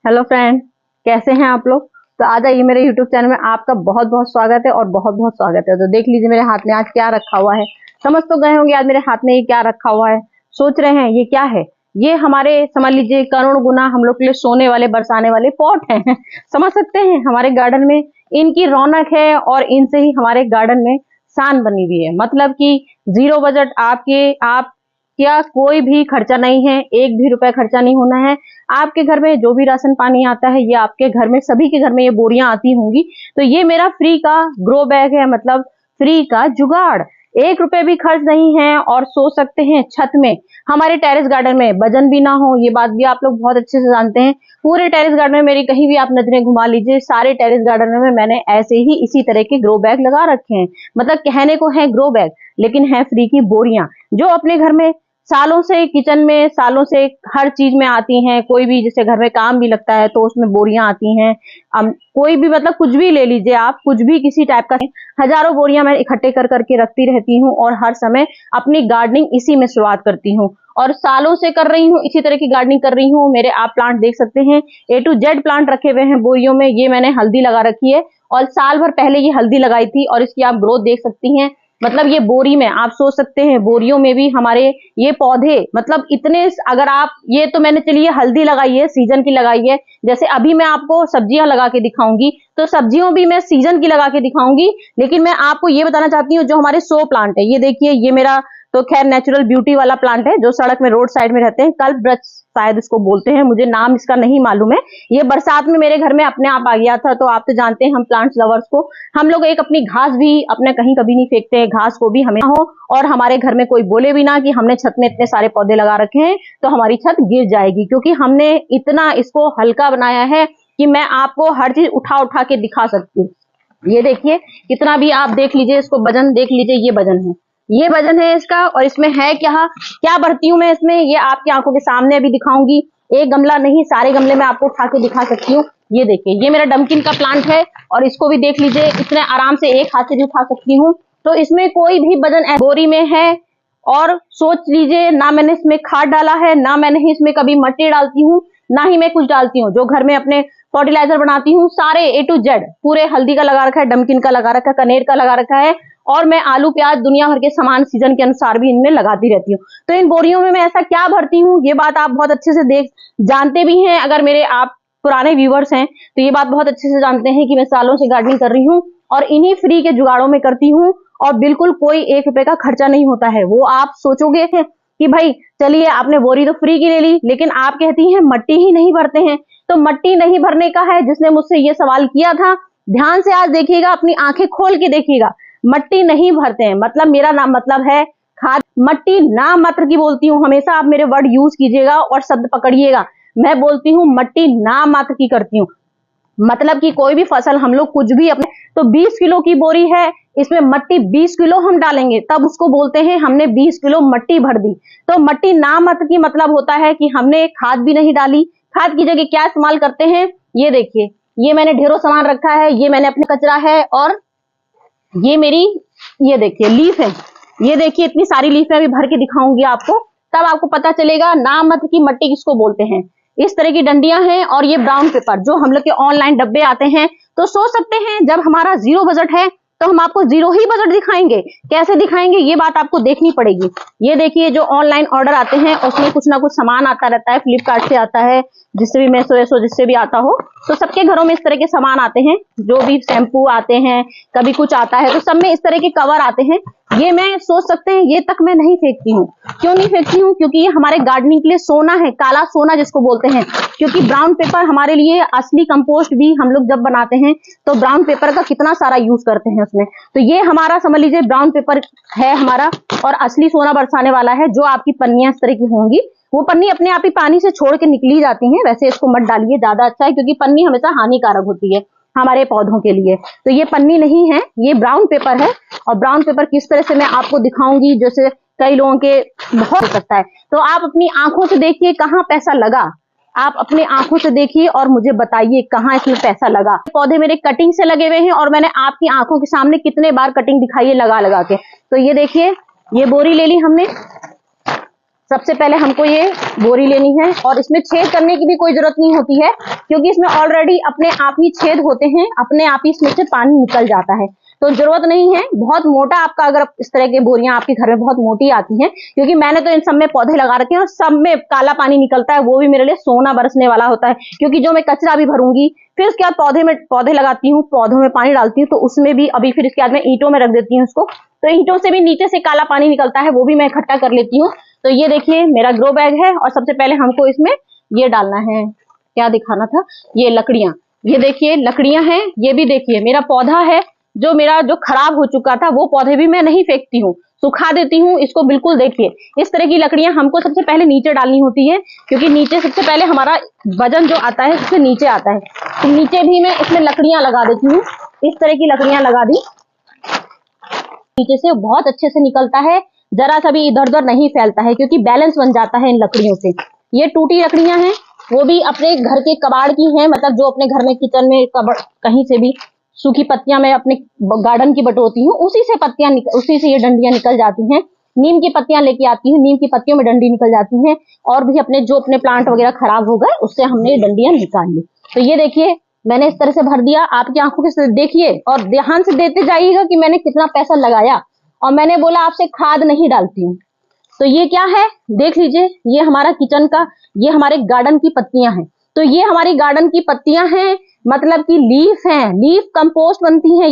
Hello friend, कैसे हैं आप लोग। तो आज आइए मेरे यूट्यूब चैनल में आपका बहुत बहुत स्वागत है और बहुत बहुत स्वागत है। तो देख लीजिए मेरे हाथ में आज क्या रखा हुआ है। समझ तो गए होंगे आज मेरे हाथ में ये क्या रखा हुआ है। सोच रहे हैं ये क्या है। ये हमारे समझ लीजिए करोड़ गुना हम लोग के लिए सोने वाले बरसाने वाले पॉट हैं समझ सकते हैं। हमारे गार्डन में इनकी रौनक है और इनसे ही हमारे गार्डन में शान बनी हुई है। मतलब कि जीरो बजट आप क्या कोई भी खर्चा नहीं है, एक भी रुपए खर्चा नहीं होना है। आपके घर में जो भी राशन पानी आता है ये आपके घर में सभी के घर में ये बोरियां आती होंगी। तो ये मेरा फ्री का ग्रो बैग है, मतलब फ्री का जुगाड़। एक रुपए भी खर्च नहीं है और सोच सकते हैं छत में हमारे टेरेस गार्डन में वजन भी ना हो। ये बात भी आप लोग बहुत अच्छे से जानते हैं। पूरे टेरेस गार्डन में मेरी कहीं भी आप नजरें घुमा लीजिए, सारे टेरेस गार्डन में मैंने ऐसे ही इसी तरह के ग्रो बैग लगा रखे हैं। मतलब कहने को है ग्रो बैग लेकिन है फ्री की बोरियां, जो अपने घर में सालों से किचन में सालों से हर चीज में आती हैं। कोई भी जैसे घर में काम भी लगता है तो उसमें बोरियां आती हैं। कोई भी मतलब कुछ भी ले लीजिए आप, कुछ भी किसी टाइप का, हजारों बोरियां मैं इकट्ठे कर करके रखती रहती हूँ और हर समय अपनी गार्डनिंग इसी में शुरुआत करती हूँ और सालों से कर रही हूँ, इसी तरह की गार्डनिंग कर रही हूँ। मेरे आप प्लांट देख सकते हैं, A to Z प्लांट रखे हुए हैं बोरियों में। ये मैंने हल्दी लगा रखी है और साल भर पहले ये हल्दी लगाई थी और इसकी आप ग्रोथ देख सकती हैं। मतलब ये बोरी में आप सोच सकते हैं, बोरियों में भी हमारे ये पौधे मतलब इतने, अगर आप ये तो मैंने चलिए हल्दी लगाई है, सीजन की लगाई है। जैसे अभी मैं आपको सब्जियां लगा के दिखाऊंगी तो सब्जियों भी मैं सीजन की लगा के दिखाऊंगी। लेकिन मैं आपको ये बताना चाहती हूँ जो हमारे शो प्लांट है, ये देखिए ये मेरा तो खैर नेचुरल ब्यूटी वाला प्लांट है जो सड़क में रोड साइड में रहते हैं, कल्प वृक्ष शायद इसको बोलते हैं, मुझे नाम इसका नहीं मालूम है। ये बरसात में मेरे घर में अपने आप आ गया था। तो आप तो जानते हैं हम प्लांट्स लवर्स को, हम लोग एक अपनी घास भी अपने कहीं कभी नहीं फेंकते हैं, घास को भी हमें हो और हमारे घर में कोई बोले भी ना कि हमने छत में इतने सारे पौधे लगा रखे हैं तो हमारी छत गिर जाएगी, क्योंकि हमने इतना इसको हल्का बनाया है कि मैं आपको हर चीज उठा उठा के दिखा सकती हूँ। ये देखिए कितना भी आप देख लीजिए, इसको वजन देख लीजिए, ये वजन है, ये वजन है इसका। और इसमें है क्या क्या भरती हूँ मैं इसमें, ये आपकी आंखों के सामने अभी दिखाऊंगी। एक गमला नहीं, सारे गमले में आपको उठा के दिखा सकती हूँ। ये देखिए ये मेरा डमकिन का प्लांट है और इसको भी देख लीजिए, इतने आराम से एक हाथ से भी उठा सकती हूँ। तो इसमें कोई भी वजन बोरी में है। और सोच लीजिए ना मैंने इसमें खाद डाला है, ना मैंने इसमें कभी मट्टी डालती हूँ, ना ही मैं कुछ डालती हूँ। जो घर में अपने फर्टिलाइजर बनाती हूँ सारे A to Z, पूरे हल्दी का लगा रखा है, डमकिन का लगा रखा है, कनेर का लगा रखा है और मैं आलू प्याज दुनिया भर के सामान सीजन के अनुसार भी इनमें लगाती रहती हूँ। तो इन बोरियों में मैं ऐसा क्या भरती हूँ ये बात आप बहुत अच्छे से जानते भी हैं। अगर मेरे आप पुराने व्यूवर्स हैं तो ये बात बहुत अच्छे से जानते हैं कि मैं सालों से गार्डनिंग कर रही हूँ और इन्हीं फ्री के जुगाड़ों में करती हूँ और बिल्कुल कोई एक रुपए का खर्चा नहीं होता है। वो आप सोचोगे कि भाई चलिए आपने बोरी तो फ्री की ले ली, लेकिन आप कहती हैं मट्टी ही नहीं भरते हैं। तो मट्टी नहीं भरने का है, जिसने मुझसे ये सवाल किया था ध्यान से आज देखिएगा, अपनी आंखें खोल के देखिएगा। मट्टी नहीं भरते हैं, मतलब मेरा नाम मतलब है खाद। मट्टी ना मात्र की बोलती हूँ, हमेशा आप मेरे वर्ड यूज कीजिएगा और शब्द पकड़िएगा। मैं बोलती हूँ मट्टी ना मात्र की करती हूँ, मतलब कि कोई भी फसल हम लोग कुछ भी अपने, तो 20 किलो की बोरी है, इसमें मट्टी 20 किलो हम डालेंगे तब उसको बोलते हैं हमने 20 किलो मट्टी भर दी। तो मट्टी ना मात्र की मतलब होता है कि हमने खाद भी नहीं डाली। खाद की जगह क्या इस्तेमाल करते हैं, ये देखिए ये मैंने ढेरों सामान रखा है, ये मैंने अपने कचरा है और ये मेरी ये देखिए लीफ है। ये देखिए इतनी सारी लीफ अभी भर के दिखाऊंगी आपको, तब आपको पता चलेगा नाम मत की मट्टी किसको बोलते हैं। इस तरह की डंडियां हैं और ये ब्राउन पेपर जो हम लोग के ऑनलाइन डब्बे आते हैं। तो सोच सकते हैं जब हमारा जीरो बजट है तो हम आपको जीरो ही बजट दिखाएंगे। कैसे दिखाएंगे ये बात आपको देखनी पड़ेगी। ये देखिए जो ऑनलाइन ऑर्डर आते हैं उसमें कुछ ना कुछ सामान आता रहता है, फ्लिपकार्ट से आता है, जिससे भी मैसो जिससे भी आता हो, तो सबके घरों में इस तरह के सामान आते हैं। जो भी शैम्पू आते हैं, कभी कुछ आता है, तो सब में इस तरह के कवर आते हैं। ये मैं सोच सकते हैं ये तक मैं नहीं फेंकती हूँ। क्यों नहीं फेंकती हूँ, क्योंकि ये हमारे गार्डनिंग के लिए सोना है, काला सोना जिसको बोलते हैं। क्योंकि ब्राउन पेपर हमारे लिए असली कंपोस्ट भी हम लोग जब बनाते हैं तो ब्राउन पेपर का कितना सारा यूज करते हैं उसमें। तो ये हमारा समझ लीजिए ब्राउन पेपर है हमारा और असली सोना बरसाने वाला है। जो आपकी पन्नियां इस तरह की होंगी वो पन्नी अपने आप ही पानी से छोड़ के निकली जाती हैं। वैसे इसको मत डालिए, ज्यादा अच्छा है, क्योंकि पन्नी हमेशा हानिकारक होती है हमारे पौधों के लिए। तो ये पन्नी नहीं है, ये ब्राउन पेपर है। और ब्राउन पेपर किस तरह से मैं आपको दिखाऊंगी, जैसे कई लोगों के बहुत हो सकता है। तो आप अपनी आंखों से देखिए कहाँ पैसा लगा, आप अपने आंखों से देखिए और मुझे बताइए कहाँ इसमें पैसा लगा। पौधे मेरे कटिंग से लगे हुए हैं और मैंने आपकी आंखों के सामने कितने बार कटिंग दिखाई है लगा लगा के। तो ये देखिए ये बोरी ले ली हमने, सबसे पहले हमको ये बोरी लेनी है और इसमें छेद करने की भी कोई जरूरत नहीं होती है, क्योंकि इसमें ऑलरेडी अपने आप ही छेद होते हैं, अपने आप ही इसमें से पानी निकल जाता है, तो जरूरत नहीं है बहुत मोटा। आपका अगर इस तरह की बोरियां आपके घर में बहुत मोटी आती हैं, क्योंकि मैंने तो इन सब में पौधे लगा रखे हैं और सब में काला पानी निकलता है, वो भी मेरे लिए सोना बरसने वाला होता है। क्योंकि जो मैं कचरा भी भरूंगी, फिर उसके बाद पौधे लगाती हूँ, पौधों में पानी डालती हूँ, तो उसमें भी अभी फिर इसके बाद मैं ईंटों में रख देती हूँ उसको, तो ईंटों से भी नीचे से काला पानी निकलता है, वो भी मैं इकट्ठा कर लेती हूँ। तो ये देखिए मेरा ग्रो बैग है और सबसे पहले हमको इसमें ये डालना है, क्या दिखाना था, ये लकड़ियां, ये देखिए लकड़ियां हैं। ये भी देखिए मेरा पौधा है, जो खराब हो चुका था, वो पौधे भी मैं नहीं फेंकती हूँ, सुखा देती हूँ इसको। बिल्कुल देखिए इस तरह की लकड़ियां हमको सबसे पहले नीचे डालनी होती है, क्योंकि नीचे सबसे पहले हमारा वजन जो आता है सबसे नीचे आता है। तो नीचे भी मैं इसमें लकड़ियां लगा देती हूँ, इस तरह की लकड़ियां लगा दी, नीचे से बहुत अच्छे से निकलता है, जरा सा भी इधर उधर नहीं फैलता है, क्योंकि बैलेंस बन जाता है इन लकड़ियों से। ये टूटी लकड़ियां हैं, वो भी अपने घर के कबाड़ की हैं, मतलब जो अपने घर में किचन में कहीं से भी सूखी पत्तियां मैं अपने गार्डन की बटोती हूँ, उसी से ये डंडियां निकल जाती हैं। नीम की पत्तियां लेके आती हूँ, नीम की पत्तियों में डंडी निकल जाती हैं, और भी अपने प्लांट वगैरह खराब हो गए उससे हमने डंडियां निकाल ली। तो ये देखिए मैंने इस तरह से भर दिया, आपकी आंखों के देखिए और ध्यान से देते जाइएगा कि मैंने कितना पैसा लगाया। और मैंने बोला आपसे खाद नहीं डालती हूँ, तो ये क्या है देख लीजिए, ये हमारा किचन का, ये हमारे गार्डन की पत्तियां हैं। तो ये हमारी गार्डन की पत्तियां हैं, मतलब कि लीफ हैं, लीफ कंपोस्ट बनती हैं।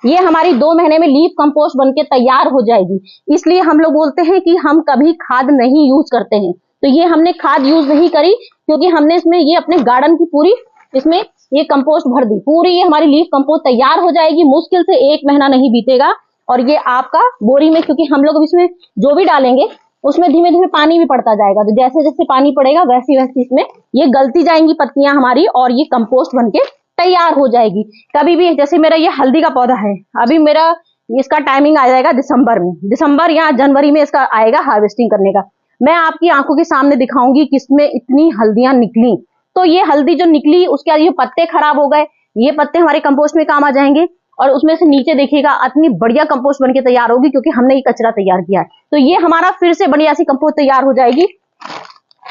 ये हमारी 2 महीने में लीफ कंपोस्ट बनके तैयार हो जाएगी। इसलिए हम लोग बोलते हैं कि हम कभी खाद नहीं यूज करते हैं। तो ये हमने खाद यूज नहीं करी, क्योंकि हमने इसमें ये अपने गार्डन की पूरी इसमें ये कंपोस्ट भर दी, पूरी ये हमारी लीफ कंपोस्ट तैयार हो जाएगी। मुश्किल से 1 महीना नहीं बीतेगा और ये आपका बोरी में, क्योंकि हम लोग इसमें जो भी डालेंगे उसमें धीमे धीमे पानी भी पड़ता जाएगा, तो जैसे जैसे पानी पड़ेगा वैसी वैसी इसमें ये गलती जाएंगी पत्तियां हमारी, और ये कंपोस्ट बनके तैयार हो जाएगी। कभी भी जैसे मेरा ये हल्दी का पौधा है, अभी मेरा इसका टाइमिंग आ जाएगा दिसंबर में, दिसंबर या जनवरी में इसका आएगा हार्वेस्टिंग करने का। मैं आपकी आंखों के सामने दिखाऊंगी कि इसमें इतनी हल्दियां निकली। तो ये हल्दी जो निकली उसके बाद ये पत्ते खराब हो गए, ये पत्ते हमारे कंपोस्ट में काम आ जाएंगे, और उसमें से नीचे देखिएगा इतनी बढ़िया कंपोस्ट बनके तैयार होगी, क्योंकि हमने ये कचरा तैयार किया है। तो ये हमारा फिर से बढ़िया सी कंपोस्ट तैयार हो जाएगी,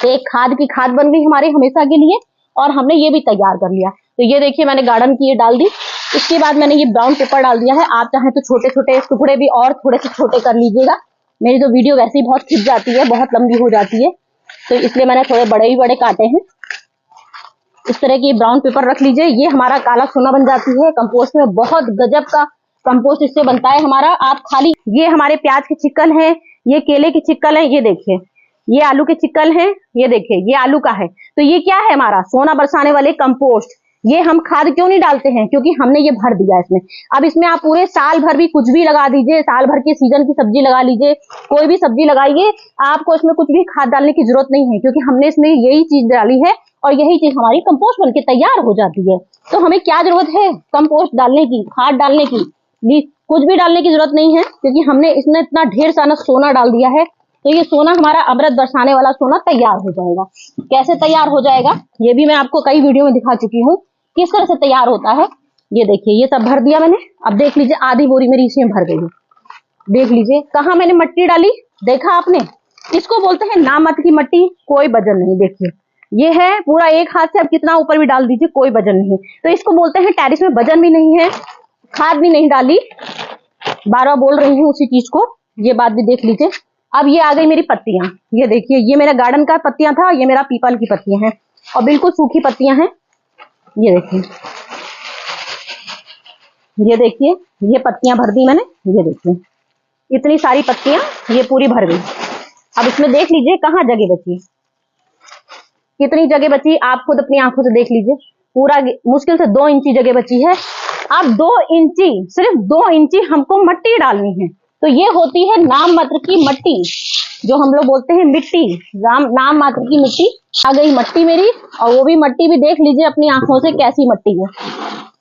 एक खाद की खाद बन गई हमारी हमेशा के लिए, और हमने ये भी तैयार कर लिया। तो ये देखिए मैंने गार्डन की ये डाल दी। इसके बाद मैंने ये ब्राउन पेपर डाल दिया है। आप चाहें तो छोटे छोटे टुकड़े भी और थोड़े से छोटे कर लीजिएगा। मेरी तो वीडियो वैसे ही बहुत खिंच जाती है, बहुत लंबी हो जाती है, तो इसलिए मैंने थोड़े बड़े ही बड़े काटे हैं। इस तरह की ब्राउन पेपर रख लीजिए, ये हमारा काला सोना बन जाती है कंपोस्ट में। बहुत गजब का कंपोस्ट इससे बनता है हमारा। आप खाली ये हमारे प्याज के छिक्कल हैं, ये केले की छिक्कल है, ये देखिए ये आलू के छिक्कल हैं, ये देखिए ये आलू का है। तो ये क्या है हमारा सोना बरसाने वाले कंपोस्ट। ये हम खाद क्यों नहीं डालते हैं, क्योंकि हमने ये भर दिया इसमें। अब इसमें आप पूरे साल भर भी कुछ भी लगा दीजिए, साल भर के सीजन की सब्जी लगा लीजिए, कोई भी सब्जी लगाइए, आपको इसमें कुछ भी खाद डालने की जरूरत नहीं है, क्योंकि हमने इसमें यही चीज डाली है और यही चीज हमारी कंपोस्ट बनके तैयार हो जाती है। तो हमें क्या जरूरत है कंपोस्ट डालने की, खाद डालने की, कुछ भी डालने की जरूरत नहीं है, क्योंकि हमने इसमें इतना ढेर सारा सोना डाल दिया है। तो ये सोना हमारा अमृत बरसाने वाला सोना तैयार हो जाएगा। कैसे तैयार हो जाएगा ये भी मैं आपको कई वीडियो में दिखा चुकी हूँ, किस तरह से तैयार होता है। ये देखिए ये सब भर दिया मैंने। अब देख लीजिए आधी बोरी मेरी इसमें भर गई है। देख लीजिए कहाँ मैंने मिट्टी डाली, देखा आपने, इसको बोलते हैं नामत की मिट्टी, कोई वजन नहीं। देखिए ये है पूरा एक हाथ से, अब कितना ऊपर भी डाल दीजिए कोई वजन नहीं। तो इसको बोलते हैं टेरिस में वजन भी नहीं है, खाद भी नहीं डाली, बार बार बोल रही हूँ उसी चीज को, ये बात भी देख लीजिए। अब ये आ गई मेरी पत्तियां, ये देखिए ये मेरा गार्डन का पत्तियां था, ये मेरा पीपल की पत्तियां हैं और बिल्कुल सूखी पत्तियां हैं। ये देखिए ये पत्तियां भर दी मैंने, ये देखिए इतनी सारी पत्तियां ये पूरी भर गई। अब इसमें देख लीजिए कहाँ जगह बची, कितनी जगह बची, आप खुद अपनी आंखों से देख लीजिए। पूरा मुश्किल से 2 इंची जगह बची है। अब 2 इंची, सिर्फ 2 इंची हमको मिट्टी डालनी है। तो ये होती है नाम मात्र की मिट्टी, जो हम लोग बोलते हैं मिट्टी, नाम मात्र की मिट्टी। आ गई मिट्टी मेरी, और वो भी मिट्टी भी देख लीजिए अपनी आंखों से कैसी मिट्टी है।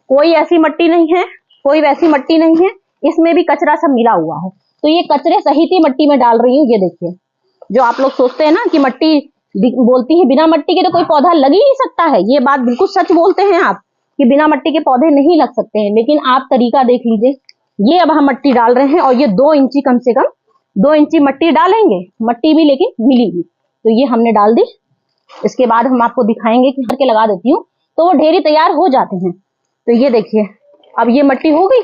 कोई ऐसी मिट्टी नहीं है, कोई वैसी मिट्टी नहीं है, इसमें भी कचरा सब मिला हुआ है। तो ये कचरे सहित ही मिट्टी में डाल रही हूँ। ये देखिए जो आप लोग सोचते हैं ना कि मिट्टी बोलती है बिना मिट्टी के तो कोई पौधा लग ही नहीं सकता है, ये बात बिल्कुल सच बोलते हैं आप कि बिना मिट्टी के पौधे नहीं लग सकते हैं। लेकिन आप तरीका देख लीजिए, ये अब हम मिट्टी डाल रहे हैं और ये 2 इंची कम से कम 2 इंची मट्टी डालेंगे, मट्टी भी लेकिन मिलेगी। तो ये हमने डाल दी। इसके बाद हम आपको दिखाएंगे कि करके लगा देती हूँ तो वो ढेरी तैयार हो जाते हैं। तो ये देखिए, अब ये मट्टी हो गई,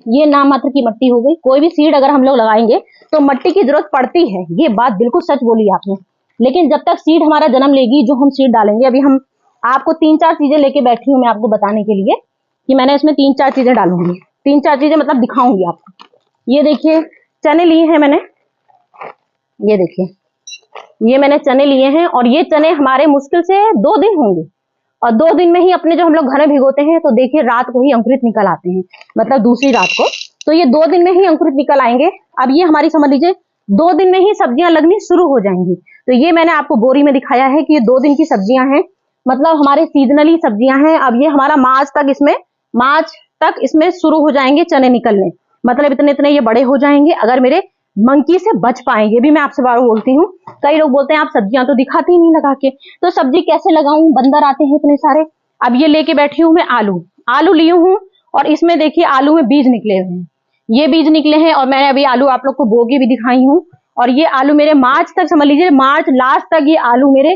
ये नाम मात्र की मट्टी हो गई। कोई भी सीड अगर हम लोग लगाएंगे तो मट्टी की जरूरत पड़ती है, ये बात बिल्कुल सच बोली आपने। लेकिन जब तक सीड हमारा जन्म लेगी, जो हम सीड डालेंगे, अभी हम आपको 3-4 चीजें लेके बैठी हूँ मैं आपको बताने के लिए कि मैंने इसमें 3-4 चीजें डालूंगी। 3-4 चीजें मतलब दिखाऊंगी आपको। ये देखिए चने लिए हैं मैंने, ये देखिए ये मैंने चने लिए हैं और ये चने हमारे मुश्किल से 2 दिन होंगे और 2 दिन में ही अपने जो हम लोग घर में भिगोते हैं तो देखिए रात को ही अंकुरित निकल आते हैं, मतलब दूसरी रात को। तो ये 2 दिन में ही अंकुरित निकल आएंगे। अब ये हमारी समझ लीजिए 2 दिन में ही सब्जियां लगनी शुरू हो जाएंगी। तो ये मैंने आपको बोरी में दिखाया है कि ये 2 दिन की सब्जियां हैं, मतलब हमारे सीजनली सब्जियां हैं। अब ये हमारा मार्च तक इसमें शुरू हो जाएंगे चने निकलने, मतलब इतने इतने ये बड़े हो जाएंगे अगर मेरे मंकी से बच पाएंगे। ये भी मैं आपसे बार बोलती हूँ। कई लोग बोलते हैं आप सब्जियां तो दिखाती ही नहीं लगा के, तो सब्जी कैसे लगाऊं, बंदर आते हैं इतने सारे। अब ये लेके बैठी हूँ मैं आलू ली हूँ और इसमें देखिए आलू में बीज निकले हुए हैं, ये बीज निकले हैं और मैंने अभी आलू आप लोग को बो के भी दिखाई हूँ। और ये आलू मेरे मार्च तक, समझ लीजिए मार्च लास्ट तक ये आलू मेरे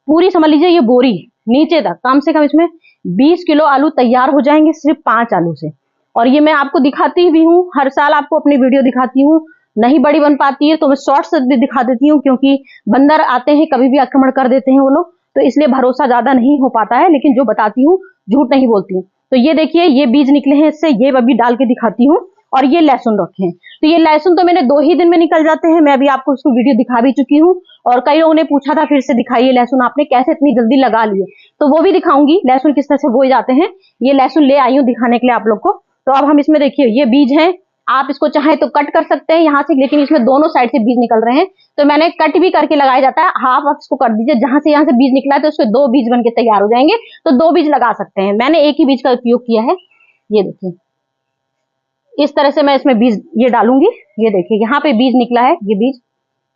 पूरी, समझ लीजिए ये बोरी नीचे तक कम से कम इसमें 20 किलो आलू तैयार हो जाएंगे सिर्फ 5 आलू से। और ये मैं आपको दिखाती भी हूँ, हर साल आपको अपनी वीडियो दिखाती हूँ। नहीं बड़ी बन पाती है तो मैं शॉर्ट्स भी दिखा देती हूँ, क्योंकि बंदर आते हैं कभी भी आक्रमण कर देते हैं वो लोग, तो इसलिए भरोसा ज्यादा नहीं हो पाता है। लेकिन जो बताती हूँ झूठ नहीं बोलती हूँ। तो ये देखिए ये बीज निकले हैं इससे, ये अभी डाल के दिखाती हूँ। और ये लहसुन रखे हैं, तो ये लहसुन तो मैंने 2 ही दिन में निकल जाते हैं। मैं अभी आपको उसको वीडियो दिखा भी चुकी हूँ और कई लोगों ने पूछा था फिर से दिखाइए लहसुन आपने कैसे इतनी जल्दी लगा लिए, तो वो भी दिखाऊंगी लहसुन किस तरह से बोए जाते हैं। ये लहसुन ले आई हूँ दिखाने के लिए आप लोग को। तो अब हम इसमें देखिए ये बीज है, आप इसको चाहे तो कट कर सकते हैं यहाँ से, लेकिन इसमें दोनों साइड से बीज निकल रहे हैं तो मैंने कट भी करके लगाया जाता है। हाफ आप इसको कर दीजिए, जहां से यहाँ से बीज निकला है तो उसके 2 बीज बन के तैयार हो जाएंगे, तो 2 बीज लगा सकते हैं। मैंने एक ही बीज का उपयोग किया है। ये देखिए इस तरह से मैं इसमें बीज ये डालूंगी। ये देखिए यहाँ पे बीज निकला है, ये बीज,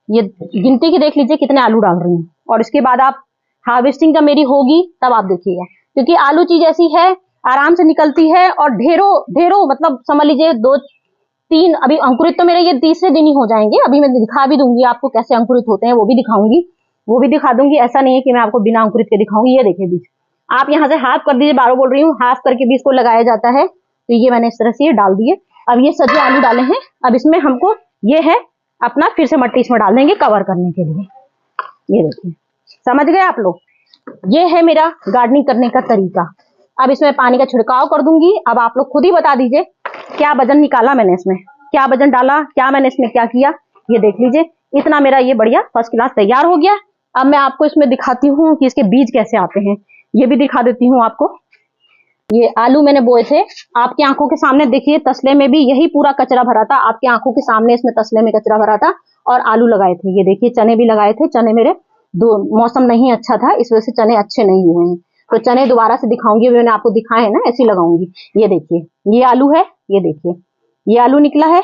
ये गिनती की देख लीजिए कितने आलू डाल रही हूँ। और इसके बाद आप हार्वेस्टिंग जब मेरी होगी तब आप देखिएगा, क्योंकि आलू चीज ऐसी है आराम से निकलती है और ढेरों मतलब समझ लीजिए 2-3, अभी अंकुरित तो मेरे ये तीसरे दिन ही हो जाएंगे। अभी मैं दिखा भी दूंगी आपको कैसे अंकुरित होते हैं, वो भी दिखाऊंगी, वो भी दिखा दूंगी। ऐसा नहीं है कि मैं आपको बिना अंकुरित के दिखाऊंगी। ये देखिए बीज आप यहाँ से हाफ कर दीजिए, 12 बोल रही हूँ, हाफ करके बीज को लगाया जाता है। तो ये मैंने इस तरह से ये डाल दिए। अब ये सभी आलू डाले हैं, अब इसमें हमको ये है अपना फिर से मट्टी इसमें डाल देंगे कवर करने के लिए। ये देखिए समझ गए आप लोग, ये है मेरा गार्डनिंग करने का तरीका। अब इसमें पानी का छिड़काव कर दूंगी। अब आप लोग खुद ही बता दीजिए क्या वजन निकाला मैंने इसमें, क्या वजन डाला, क्या मैंने इसमें क्या किया। ये देख लीजिए इतना मेरा ये बढ़िया फर्स्ट क्लास तैयार हो गया। अब मैं आपको इसमें दिखाती हूँ कि इसके बीज कैसे आते हैं, ये भी दिखा देती हूँ आपको। ये आलू मैंने बोए थे आपकी आंखों के सामने, देखिए तसले में भी यही पूरा कचरा भरा था, आपकी आंखों के सामने इसमें तसले में कचरा भरा था और आलू लगाए थे। ये देखिए चने भी लगाए थे, चने मेरे मौसम नहीं अच्छा था इस वजह से चने अच्छे नहीं हुए हैं, तो चने दोबारा से दिखाऊंगी, मैंने आपको दिखाए ना ऐसे लगाऊंगी। ये देखिए ये आलू है, ये देखिए ये आलू निकला है,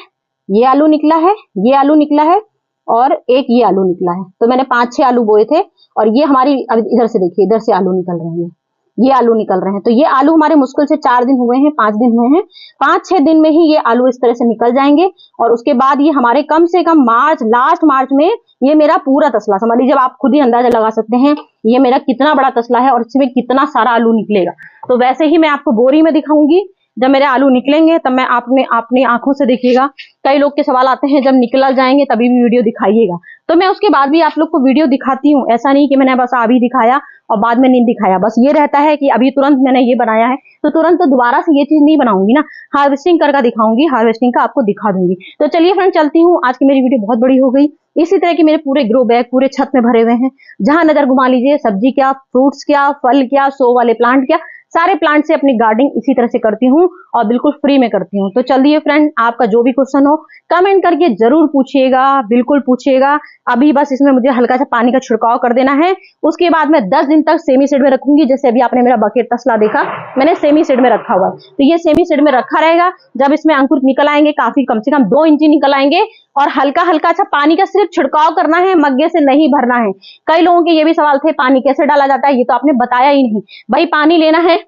ये आलू निकला है, ये आलू निकला है और एक ये आलू निकला है। तो मैंने 5-6 आलू बोए थे और ये हमारी, अब इधर से देखिए इधर से आलू निकल रहे हैं, ये आलू निकल रहे हैं। तो ये आलू हमारे मुश्किल से 4 दिन हुए हैं, 5 दिन हुए हैं, 5-6 दिन में ही ये आलू इस तरह से निकल जाएंगे। और उसके बाद ये हमारे कम से कम लास्ट मार्च में ये मेरा पूरा तसला, समझ लीजिए आप खुद ही अंदाजा लगा सकते हैं ये मेरा कितना बड़ा तसला है और इसमें कितना सारा आलू निकलेगा। तो वैसे ही मैं आपको बोरी में दिखाऊंगी, जब मेरे आलू निकलेंगे तब मैं अपनी आंखों से देखिएगा। कई लोग के सवाल आते हैं जब निकल जाएंगे तभी भी वीडियो दिखाइएगा, तो मैं उसके बाद भी आप लोग को वीडियो दिखाती हूँ। ऐसा नहीं कि मैंने बस अभी दिखाया और बाद में नहीं दिखाया, बस ये रहता है कि अभी तुरंत मैंने ये बनाया है तो तुरंत तो दोबारा से ये चीज नहीं बनाऊंगी ना, हार्वेस्टिंग करके दिखाऊंगी, हार्वेस्टिंग का आपको दिखा दूंगी। तो चलिए फ्रेंड चलती हूँ, आज की मेरी वीडियो बहुत बड़ी हो गई। इसी तरह की मेरे पूरे ग्रो बैग पूरे छत में भरे हुए हैं, जहां नजर घुमा लीजिए सब्जी क्या, फ्रूट्स क्या, फल क्या, शो वाले प्लांट क्या, सारे प्लांट से अपनी गार्डनिंग इसी तरह से करती हूँ और बिल्कुल फ्री में करती हूँ। तो चलिए फ्रेंड आपका जो भी क्वेश्चन हो कमेंट करके जरूर पूछिएगा, बिल्कुल पूछिएगा। अभी बस इसमें मुझे हल्का सा पानी का छिड़काव कर देना है, उसके बाद मैं 10 दिन तक सेमी सीड में रखूंगी। जैसे अभी आपने मेरा बकेट तसला देखा, मैंने सेमी सीड में रखा हुआ है, तो ये सेमी सीड में रखा रहेगा। जब इसमें अंकुर निकल आएंगे काफी, कम से कम 2 इंची निकल आएंगे और हल्का हल्का अच्छा पानी का सिर्फ छिड़काव करना है, मग्गे से नहीं भरना है। कई लोगों के ये भी सवाल थे पानी कैसे डाला जाता है, ये तो आपने बताया ही नहीं। भाई पानी लेना है,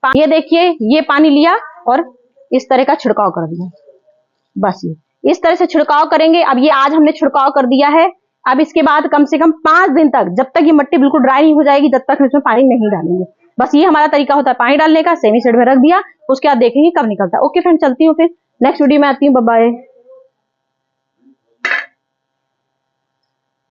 ये देखिए ये पानी लिया और इस तरह का छिड़काव कर दिया, बस इस तरह से छिड़काव करेंगे। अब ये आज हमने छिड़काव कर दिया है। अब इसके बाद कम से कम 5 दिन तक, जब तक ये मिट्टी बिल्कुल ड्राई नहीं हो जाएगी, जब तक हम इसमें पानी नहीं डालेंगे। बस ये हमारा तरीका होता है पानी डालने का। सेमी सीड में रख दिया, उसके बाद देखेंगे कब निकलता है। ओके फ्रेंड, चलती हूँ, फिर नेक्स्ट वीडियो में आती हूँ। Bye bye.